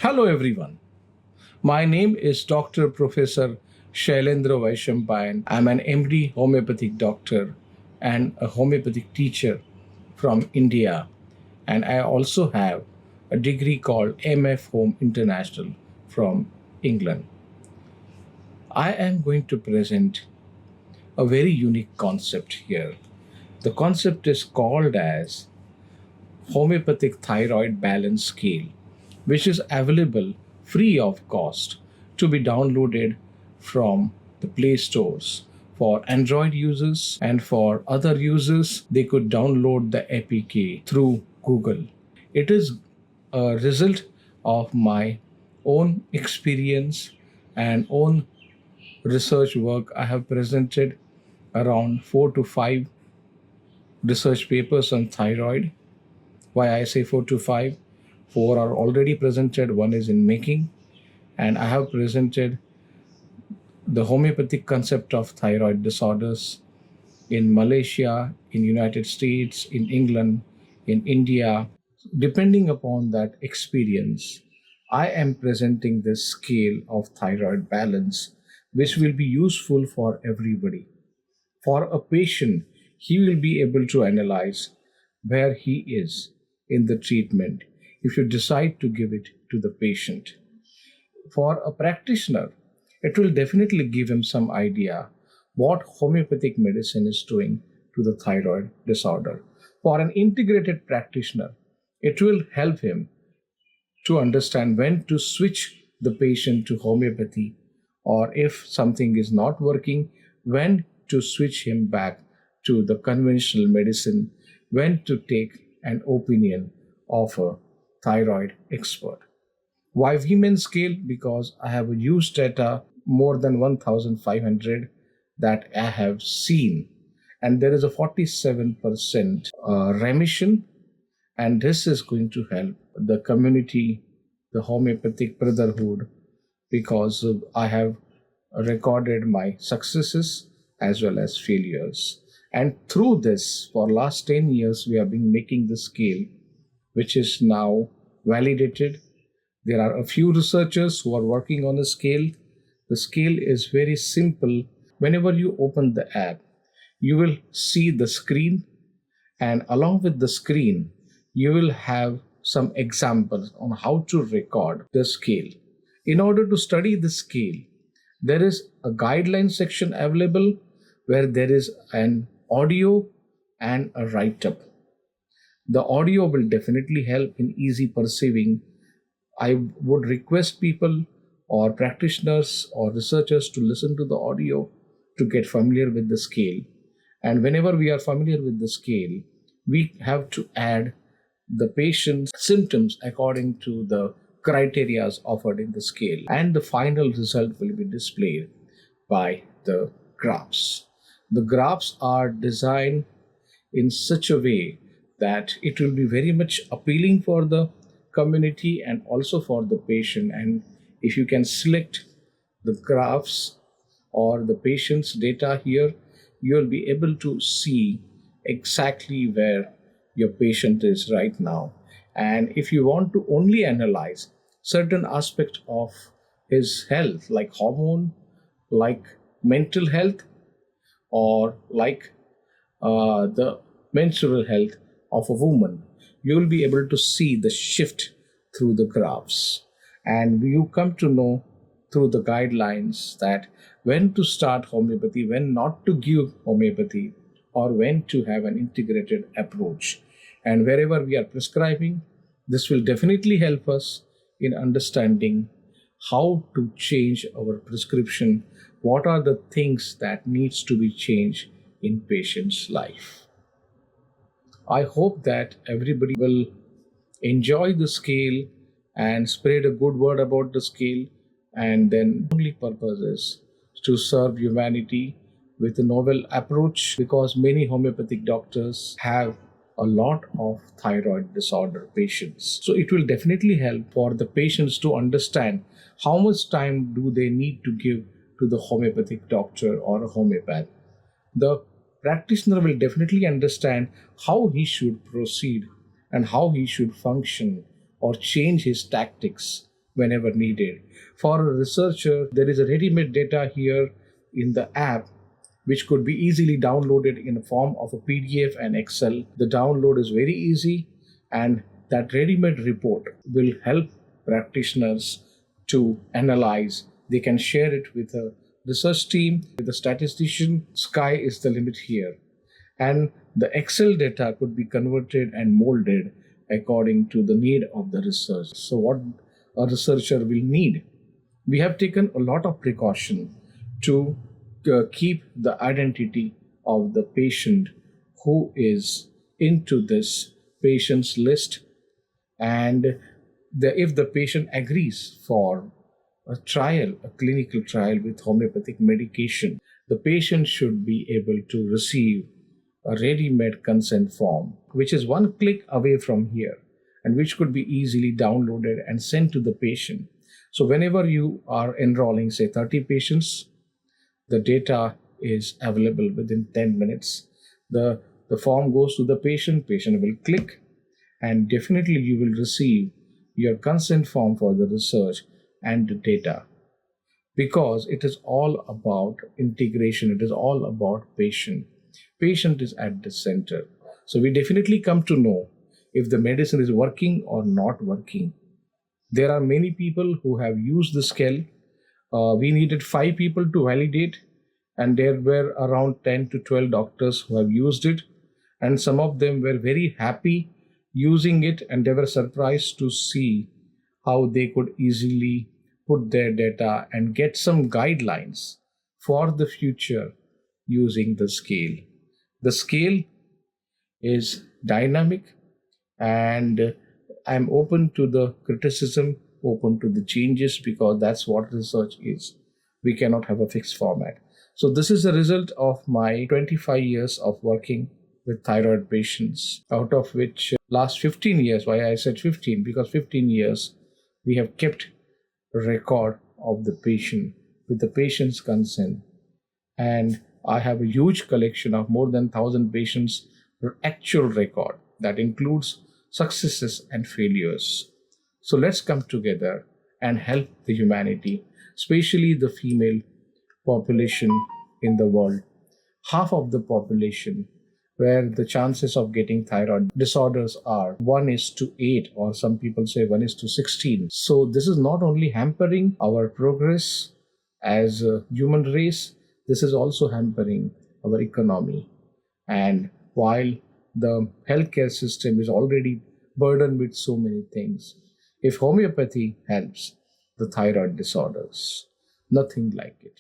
Hello everyone. My name is Dr. Professor Shailendra Vaishampayan. I'm an MD homeopathic doctor and a homeopathic teacher from India. And I also have a degree called MF Home International from England. I am going to present a very unique concept here. The concept is called as homeopathic thyroid balance scale, which is available free of cost to be downloaded from the Play Stores. For Android users and for other users, they could download the APK through Google. It is a result of my own experience and own research work. I have presented around 4 to 5 research papers on thyroid. Why I say 4 to 5? Four are already presented, one is in making, and I have presented the homeopathic concept of thyroid disorders in Malaysia, in United States, in England, in India. Depending upon that experience, I am presenting this scale of thyroid balance, which will be useful for everybody. For a patient, he will be able to analyze where he is in the treatment if you decide to give it to the patient. For a practitioner, it will definitely give him some idea what homeopathic medicine is doing to the thyroid disorder. For an integrated practitioner, it will help him to understand when to switch the patient to homeopathy, or if something is not working, when to switch him back to the conventional medicine, when to take an opinion of a thyroid expert. Why women scale? Because I have used data more than 1,500 that I have seen, and there is a 47% remission, and this is going to help the community, the homeopathic brotherhood, because I have recorded my successes as well as failures. And through this, for last 10 years, we have been making the scale, which is now validated. There are a few researchers who are working on the scale. The scale is very simple. Whenever you open the app, you will see the screen, and along with the screen, you will have some examples on how to record the scale. In order to study the scale, there is a guideline section available where there is an audio and a write-up. The audio will definitely help in easy perceiving. I would request people or practitioners or researchers to listen to the audio to get familiar with the scale. And whenever we are familiar with the scale, we have to add the patient's symptoms according to the criteria offered in the scale. And the final result will be displayed by the graphs. The graphs are designed in such a way that it will be very much appealing for the community and also for the patient. And if you can select the graphs or the patient's data here, you will be able to see exactly where your patient is right now. And if you want to only analyze certain aspect of his health, like hormone, like mental health, or like the menstrual health of a woman, you will be able to see the shift through the graphs. And you come to know through the guidelines that when to start homeopathy, when not to give homeopathy, or when to have an integrated approach. And wherever we are prescribing, this will definitely help us in understanding how to change our prescription, what are the things that needs to be changed in patient's life. I hope that everybody will enjoy the scale and spread a good word about the scale, and then only purpose is to serve humanity with a novel approach, because many homeopathic doctors have a lot of thyroid disorder patients. So it will definitely help for the patients to understand how much time do they need to give to the homeopathic doctor or a homeopath. The practitioner will definitely understand how he should proceed and how he should function or change his tactics whenever needed. For a researcher, there is a ready-made data here in the app which could be easily downloaded in the form of a PDF and Excel. The download is very easy, and that ready-made report will help practitioners to analyze. They can share it with a research team, with a statistician. Sky is the limit here. And the Excel data could be converted and molded according to the need of the research. So, what a researcher will need. We have taken a lot of precaution to keep the identity of the patient who is into this patient's list, and if the patient agrees for a trial, a clinical trial with homeopathic medication, the patient should be able to receive a ready-made consent form, which is one click away from here and which could be easily downloaded and sent to the patient. So whenever you are enrolling, say 30 patients, the data is available within 10 minutes. The form goes to the patient will click, and definitely you will receive your consent form for the research and the data, because it is all about integration. It is all about patient. Patient is at the center. So we definitely come to know if the medicine is working or not working. There are many people who have used the scale. We needed 5 people to validate, and there were around 10 to 12 doctors who have used it, and some of them were very happy using it, and they were surprised to see how they could easily put their data and get some guidelines for the future using the scale. The scale is dynamic, and I'm open to the criticism, open to the changes, because that's what research is. We cannot have a fixed format. So this is the result of my 25 years of working with thyroid patients, out of which last 15 years, why I said 15, because 15 years we have kept a record of the patient with the patient's consent. And I have a huge collection of more than 1,000 patients' actual record that includes successes and failures. So let's come together and help the humanity, especially the female population in the world. Half of the population where the chances of getting thyroid disorders are 1:8, or some people say 1:16. So this is not only hampering our progress as a human race, this is also hampering our economy. And while the healthcare system is already burdened with so many things, if homeopathy helps the thyroid disorders, nothing like it.